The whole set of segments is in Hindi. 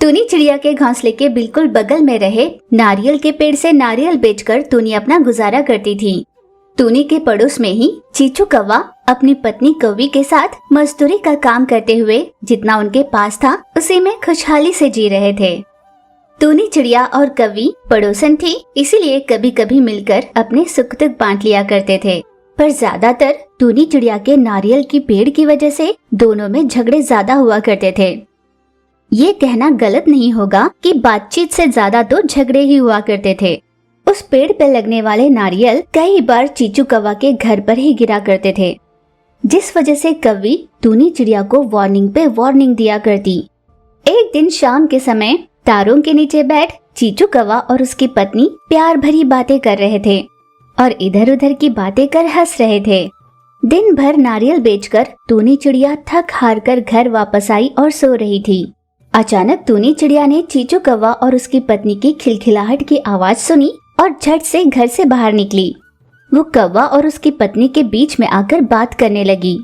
टूनी चिड़िया के घोंसले के बिल्कुल बगल में रहे नारियल के पेड़ से नारियल बेचकर टूनी अपना गुजारा करती थी। टूनी के पड़ोस में ही चीचू कौवा अपनी पत्नी कौवी के साथ मजदूरी का काम करते हुए जितना उनके पास था उसी में खुशहाली से जी रहे थे। टूनी चिड़िया और कौवी पड़ोसन थी, इसीलिए कभी कभी मिलकर अपने सुख दुख बांट लिया करते थे। पर ज्यादातर टूनी चिड़िया के नारियल की पेड़ की वजह से दोनों में झगड़े ज्यादा हुआ करते थे। ये कहना गलत नहीं होगा कि बातचीत से ज्यादा तो झगड़े ही हुआ करते थे। उस पेड़ पर लगने वाले नारियल कई बार चीचू कौवा के घर पर ही गिरा करते थे, जिस वजह से कौवी टूनी चिड़िया को वार्निंग पे वार्निंग दिया करती। एक दिन शाम के समय तारों के नीचे बैठ चीचू कौवा और उसकी पत्नी प्यार भरी बातें कर रहे थे और इधर उधर की बातें कर हंस रहे थे। दिन भर नारियल बेचकर टूनी चिड़िया थक हार कर घर वापस आई और सो रही थी। अचानक टूनी चिड़िया ने चीचू कौवा और उसकी पत्नी की खिलखिलाहट की आवाज सुनी और झट से घर से बाहर निकली। वो कौवा और उसकी पत्नी के बीच में आकर बात करने लगी,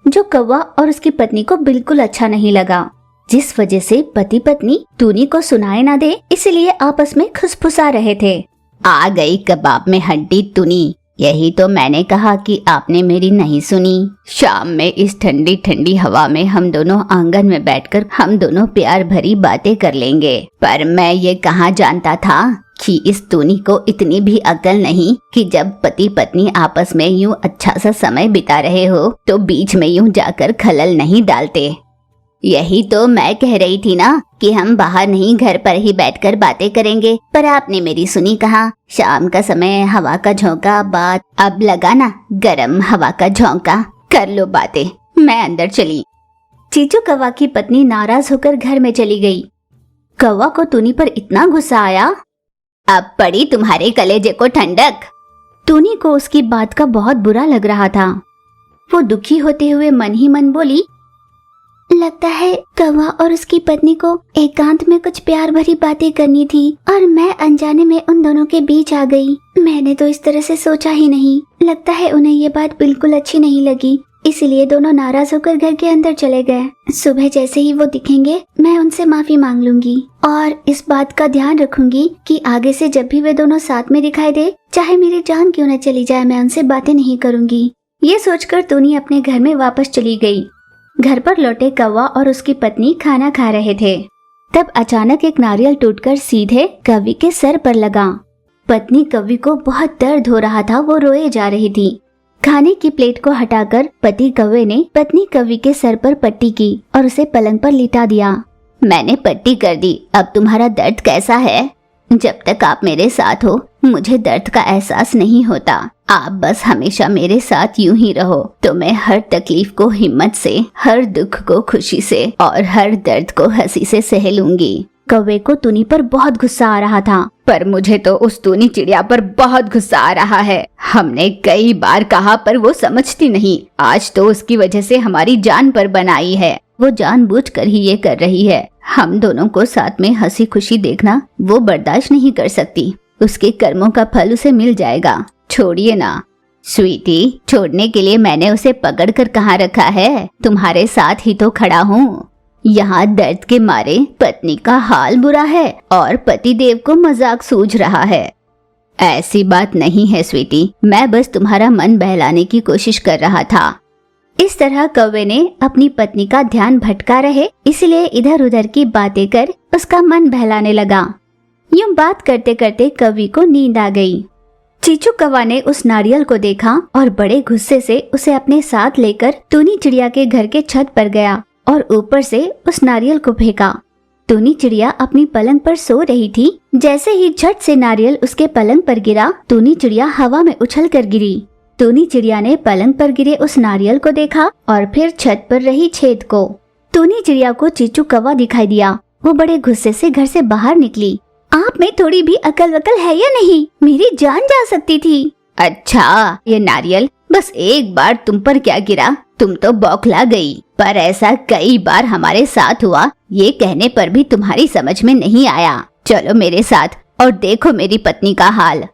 जो कौवा और उसकी पत्नी को बिल्कुल अच्छा नहीं लगा, जिस वजह से पति पत्नी टूनी को सुनाए ना दे इसलिए आपस में खुसफुसा रहे थे। आ गई कबाब में हड्डी टूनी, यही तो मैंने कहा कि आपने मेरी नहीं सुनी। शाम में इस ठंडी ठंडी हवा में हम दोनों आंगन में बैठकर हम दोनों प्यार भरी बातें कर लेंगे। पर मैं ये कहाँ जानता था कि इस टूनी को इतनी भी अकल नहीं कि जब पति पत्नी आपस में यूं अच्छा सा समय बिता रहे हो तो बीच में यूं जाकर खलल नहीं डालते। यही तो मैं कह रही थी ना कि हम बाहर नहीं घर पर ही बैठकर बातें करेंगे, पर आपने मेरी सुनी कहाँ। शाम का समय, हवा का झोंका, बात अब लगा ना गरम हवा का झोंका, कर लो बातें, मैं अंदर चली। चीचू कौवा की पत्नी नाराज होकर घर में चली गई। कौवा को टूनी पर इतना गुस्सा आया, अब पड़ी तुम्हारे कलेजे को ठंडक। टूनी को उसकी बात का बहुत बुरा लग रहा था। वो दुखी होते हुए मन ही मन बोली, लगता है कौवा और उसकी पत्नी को एकांत में कुछ प्यार भरी बातें करनी थी और मैं अनजाने में उन दोनों के बीच आ गई। मैंने तो इस तरह से सोचा ही नहीं। लगता है उन्हें ये बात बिल्कुल अच्छी नहीं लगी, इसलिए दोनों नाराज होकर घर के अंदर चले गए। सुबह जैसे ही वो दिखेंगे मैं उनसे माफी मांग लूंगी और इस बात का ध्यान रखूंगी कि आगे से जब भी वे दोनों साथ में दिखाई दे, चाहे मेरी जान क्यों न चली जाए, मैं उनसे बातें नहीं करूंगी। ये सोचकर टूनी अपने घर में वापस चली गई। घर पर लौटे कौवा और उसकी पत्नी खाना खा रहे थे। तब अचानक एक नारियल टूटकर सीधे कौवी के सर पर लगा। पत्नी कौवी को बहुत दर्द हो रहा था, वो रोए जा रही थी। खाने की प्लेट को हटाकर पति कौवे ने पत्नी कौवी के सर पर पट्टी की और उसे पलंग पर लिटा दिया। मैंने पट्टी कर दी, अब तुम्हारा दर्द कैसा है? जब तक आप मेरे साथ हो मुझे दर्द का एहसास नहीं होता। आप बस हमेशा मेरे साथ यूं ही रहो तो मैं हर तकलीफ को हिम्मत से, हर दुख को खुशी से और हर दर्द को हंसी से सह लूंगी। कौवे को टूनी पर बहुत गुस्सा आ रहा था, पर मुझे तो उस टूनी चिड़िया पर बहुत गुस्सा आ रहा है। हमने कई बार कहा पर वो समझती नहीं। आज तो उसकी वजह से हमारी जान पर बनाई है। वो जानबूझकर ही ये कर रही है। हम दोनों को साथ में हंसी खुशी देखना वो बर्दाश्त नहीं कर सकती। उसके कर्मों का फल उसे मिल जाएगा। छोड़िए ना। स्वीटी, छोड़ने के लिए मैंने उसे पकड़ कर कहाँ रखा है? तुम्हारे साथ ही तो खड़ा हूँ। यहाँ दर्द के मारे पत्नी का हाल बुरा है और पति देव को मजाक सूझ रहा है। ऐसी बात नहीं है स्वीटी, मैं बस तुम्हारा मन बहलाने की कोशिश कर रहा था। इस तरह कौवे ने अपनी पत्नी का ध्यान भटका रहे, इसलिए इधर उधर की बातें कर उसका मन बहलाने लगा। यूं बात करते करते कौवी को नींद आ गई। चीचू कौवा ने उस नारियल को देखा और बड़े गुस्से से उसे अपने साथ लेकर टूनी चिड़िया के घर के छत पर गया और ऊपर से उस नारियल को फेंका। टूनी चिड़िया अपनी पलंग पर सो रही थी। जैसे ही झट से नारियल उसके पलंग पर गिरा, टूनी चिड़िया हवा में उछल कर गिरी। टूनी चिड़िया ने पलंग पर गिरे उस नारियल को देखा और फिर छत पर रही छेद को। टूनी चिड़िया को चीचू कौवा दिखाई दिया। वो बड़े गुस्से से घर से बाहर निकली। आप में थोड़ी भी अकल वकल है या नहीं? मेरी जान जा सकती थी। अच्छा, ये नारियल बस एक बार तुम पर क्या गिरा, तुम तो बौखला गई। पर ऐसा कई बार हमारे साथ हुआ, ये कहने पर भी तुम्हारी समझ में नहीं आया। चलो मेरे साथ और देखो मेरी पत्नी का हाल।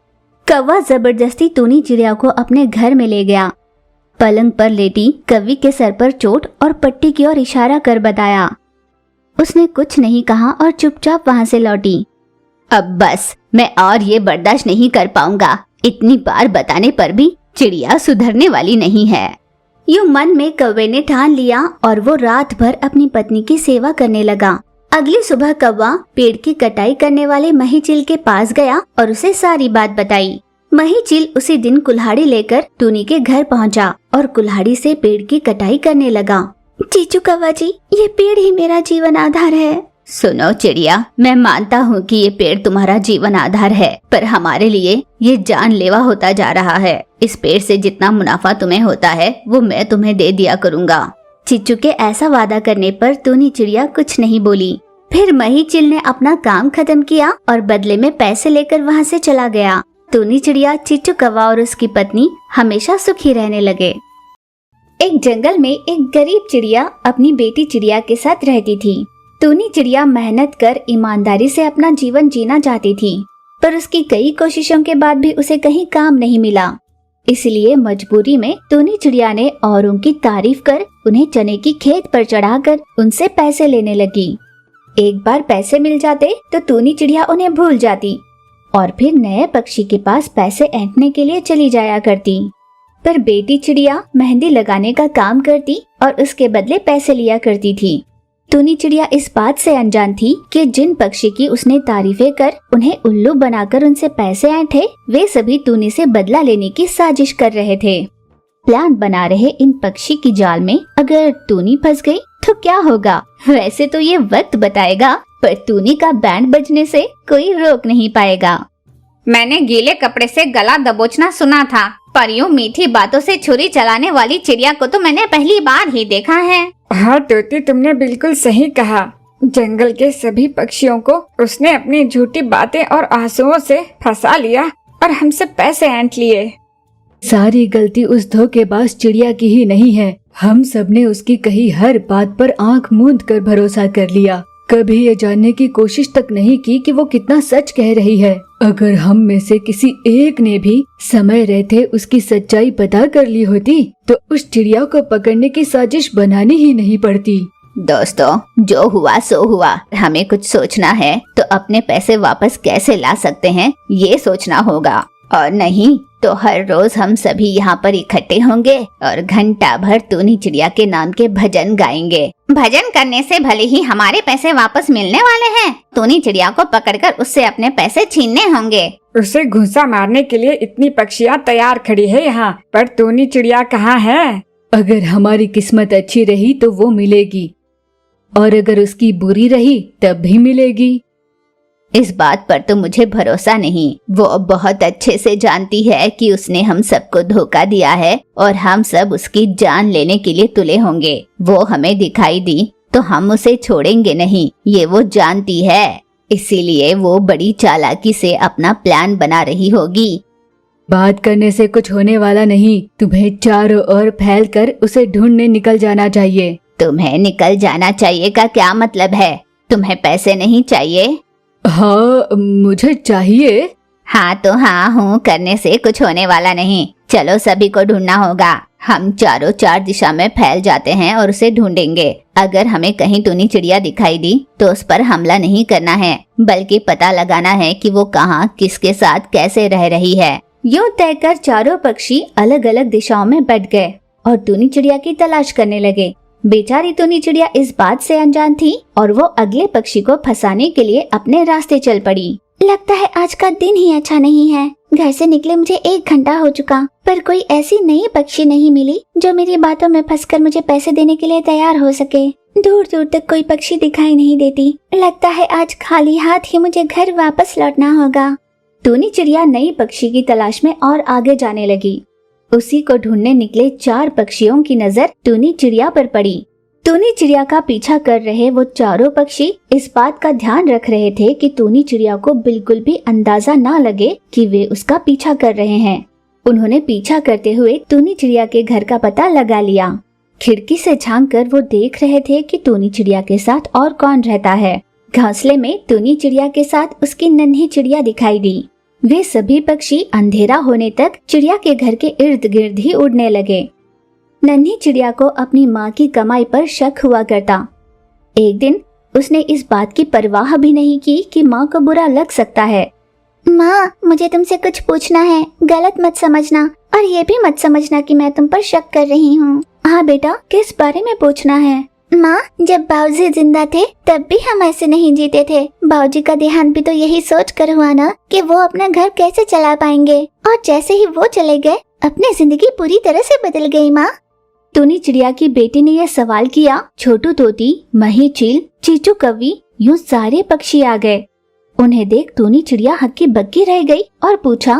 कौवा जबरदस्ती टूनी चिड़िया को अपने घर में ले गया। पलंग पर लेटी कौवी के सर पर चोट और पट्टी की ओर इशारा कर बताया, उसने कुछ नहीं कहा और चुपचाप वहाँ से लौटी। अब बस, मैं और ये बर्दाश्त नहीं कर पाऊंगा। इतनी बार बताने पर भी चिड़िया सुधरने वाली नहीं है। यूं मन में कौवे ने ठान लिया और वो रात भर अपनी पत्नी की सेवा करने लगा। अगली सुबह कौवा पेड़ की कटाई करने वाले महीचिल के पास गया और उसे सारी बात बताई। महीचिल उसी दिन कुल्हाड़ी लेकर टूनी के घर पहुंचा और कुल्हाड़ी से पेड़ की कटाई करने लगा। चीचू कौवा जी, ये पेड़ ही मेरा जीवन आधार है। सुनो चिड़िया, मैं मानता हूँ कि ये पेड़ तुम्हारा जीवन आधार है, पर हमारे लिए ये जानलेवा होता जा रहा है। इस पेड़ से जितना मुनाफा तुम्हें होता है वो मैं तुम्हें दे दिया करूँगा। चिच्चू के ऐसा वादा करने पर टूनी चिड़िया कुछ नहीं बोली। फिर महीचिल ने अपना काम खत्म किया और बदले में पैसे लेकर वहाँ से चला गया। टूनी चिड़िया, चिच्चू कौवा और उसकी पत्नी हमेशा सुखी रहने लगे। एक जंगल में एक गरीब चिड़िया अपनी बेटी चिड़िया के साथ रहती थी। टूनी चिड़िया मेहनत कर ईमानदारी से अपना जीवन जीना चाहती थी, पर उसकी कई कोशिशों के बाद भी उसे कहीं काम नहीं मिला। इसलिए मजबूरी में टूनी चिड़िया ने औरों की तारीफ कर उन्हें चने की खेत पर चढ़ाकर उनसे पैसे लेने लगी। एक बार पैसे मिल जाते तो टूनी चिड़िया उन्हें भूल जाती और फिर नए पक्षी के पास पैसे ऐंठने के लिए चली जाया करती। पर बेटी चिड़िया मेहंदी लगाने का काम करती और उसके बदले पैसे लिया करती थी। टूनी चिड़िया इस बात से अनजान थी कि जिन पक्षी की उसने तारीफें कर उन्हें उल्लू बनाकर उनसे पैसे ऐंठे, वे सभी टूनी से बदला लेने की साजिश कर रहे थे। प्लान बना रहे इन पक्षी की जाल में अगर टूनी फंस गई तो क्या होगा, वैसे तो ये वक्त बताएगा, पर टूनी का बैंड बजने से कोई रोक नहीं पाएगा। मैंने गीले कपड़े से गला दबोचना सुना था, पर यूं मीठी बातों से छुरी चलाने वाली चिड़िया को तो मैंने पहली बार ही देखा है। हाँ तोती, तुमने बिल्कुल सही कहा। जंगल के सभी पक्षियों को उसने अपनी झूठी बातें और आंसुओं से फंसा लिया और हमसे पैसे ऐंठ लिए। सारी गलती उस धोखेबाज चिड़िया की ही नहीं है। हम सब ने उसकी कही हर बात पर आंख मूंद कर भरोसा कर लिया। कभी ये जानने की कोशिश तक नहीं की कि वो कितना सच कह रही है। अगर हम में से किसी एक ने भी समय रहते उसकी सच्चाई पता कर ली होती तो उस चिड़िया को पकड़ने की साजिश बनानी ही नहीं पड़ती। दोस्तों, जो हुआ सो हुआ। हमें कुछ सोचना है तो अपने पैसे वापस कैसे ला सकते हैं ये सोचना होगा, और नहीं तो हर रोज हम सभी यहाँ पर इकट्ठे होंगे और घंटा भर टूनी चिड़िया के नाम के भजन गाएंगे। भजन करने से भले ही हमारे पैसे वापस मिलने वाले हैं, टूनी चिड़िया को पकड़कर उससे अपने पैसे छीनने होंगे। उसे घुसा मारने के लिए इतनी पक्षियाँ तैयार खड़ी है यहाँ, पर टूनी चिड़िया कहाँ है? अगर हमारी किस्मत अच्छी रही तो वो मिलेगी, और अगर उसकी बुरी रही तब भी मिलेगी। इस बात पर तो मुझे भरोसा नहीं। वो बहुत अच्छे से जानती है कि उसने हम सबको धोखा दिया है और हम सब उसकी जान लेने के लिए तुले होंगे। वो हमें दिखाई दी तो हम उसे छोड़ेंगे नहीं, ये वो जानती है। इसीलिए वो बड़ी चालाकी से अपना प्लान बना रही होगी। बात करने से कुछ होने वाला नहीं। तुम्हें चारों ओर फैलकर उसे ढूंढने निकल जाना चाहिए। तुम्हें निकल जाना चाहिए का क्या मतलब है? तुम्हें पैसे नहीं चाहिए? हाँ, मुझे चाहिए। हाँ तो हाँ हूँ करने से कुछ होने वाला नहीं। चलो सभी को ढूंढना होगा। हम चारों चार दिशा में फैल जाते हैं और उसे ढूंढेंगे। अगर हमें कहीं टूनी चिड़िया दिखाई दी तो उस पर हमला नहीं करना है, बल्कि पता लगाना है कि वो कहाँ किसके साथ कैसे रह रही है। यूं तय कर चारों पक्षी अलग अलग दिशाओं में बैठ गए और टूनी चिड़िया की तलाश करने लगे। बेचारी टूनी चिड़िया इस बात से अनजान थी और वो अगले पक्षी को फंसाने के लिए अपने रास्ते चल पड़ी। लगता है आज का दिन ही अच्छा नहीं है। घर से निकले मुझे 1 घंटा हो चुका, पर कोई ऐसी नई पक्षी नहीं मिली जो मेरी बातों में फंसकर मुझे पैसे देने के लिए तैयार हो सके। दूर दूर तक कोई पक्षी दिखाई नहीं देती। लगता है आज खाली हाथ ही मुझे घर वापस लौटना होगा। टूनी चिड़िया नई पक्षी की तलाश में और आगे जाने लगी। उसी को ढूंढने निकले 4 पक्षियों की नजर टूनी चिड़िया पर पड़ी। टूनी चिड़िया का पीछा कर रहे वो चारों पक्षी इस बात का ध्यान रख रहे थे कि टूनी चिड़िया को बिल्कुल भी अंदाजा ना लगे कि वे उसका पीछा कर रहे हैं। उन्होंने पीछा करते हुए टूनी चिड़िया के घर का पता लगा लिया। खिड़की से झांककर वो देख रहे थे कि टूनी चिड़िया के साथ और कौन रहता है। घोंसले में टूनी चिड़िया के साथ उसकी नन्ही चिड़िया दिखाई दी। वे सभी पक्षी अंधेरा होने तक चिड़िया के घर के इर्द गिर्द ही उड़ने लगे। नन्ही चिड़िया को अपनी माँ की कमाई पर शक हुआ करता। एक दिन उसने इस बात की परवाह भी नहीं की कि माँ को बुरा लग सकता है। माँ, मुझे तुमसे कुछ पूछना है, गलत मत समझना और ये भी मत समझना कि मैं तुम पर शक कर रही हूँ। हाँ बेटा, किस बारे में पूछना है? माँ, जब बाबूजी जिंदा थे तब भी हम ऐसे नहीं जीते थे। बाबूजी का देहांत भी तो यही सोच कर हुआ ना कि वो अपना घर कैसे चला पाएंगे, और जैसे ही वो चले गए अपनी जिंदगी पूरी तरह से बदल गई। माँ, टूनी चिड़िया की बेटी ने यह सवाल किया। छोटू तोती, मही चील, चीचू कौवी, यूं सारे पक्षी आ गए। उन्हें देख टूनी चिड़िया हक्की बक्की रह गई और पूछा,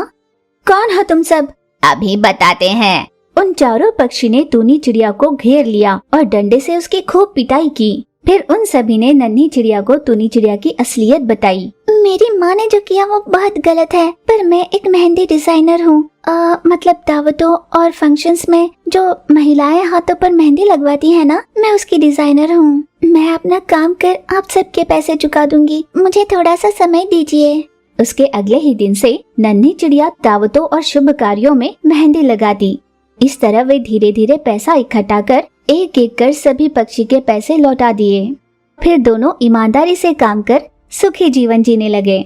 कौन हो तुम सब? अभी बताते हैं। उन चारों पक्षी ने टूनी चिड़िया को घेर लिया और डंडे से उसकी खूब पिटाई की। फिर उन सभी ने नन्ही चिड़िया को टूनी चिड़िया की असलियत बताई। मेरी माँ ने जो किया वो बहुत गलत है, पर मैं एक मेहंदी डिजाइनर हूँ। मतलब दावतों और फंक्शंस में जो महिलाएं हाथों पर मेहंदी लगवाती है ना, मैं उसकी डिजाइनर हूँ। मैं अपना काम कर आप सबके पैसे चुका दूंगी, मुझे थोड़ा सा समय दीजिए। उसके अगले ही दिन से नन्ही चिड़िया दावतों और शुभ कार्यों में मेहंदी लगाती। इस तरह वे धीरे धीरे पैसा इकट्ठा कर एक एक कर सभी पक्षी के पैसे लौटा दिए। फिर दोनों ईमानदारी से काम कर सुखी जीवन जीने लगे।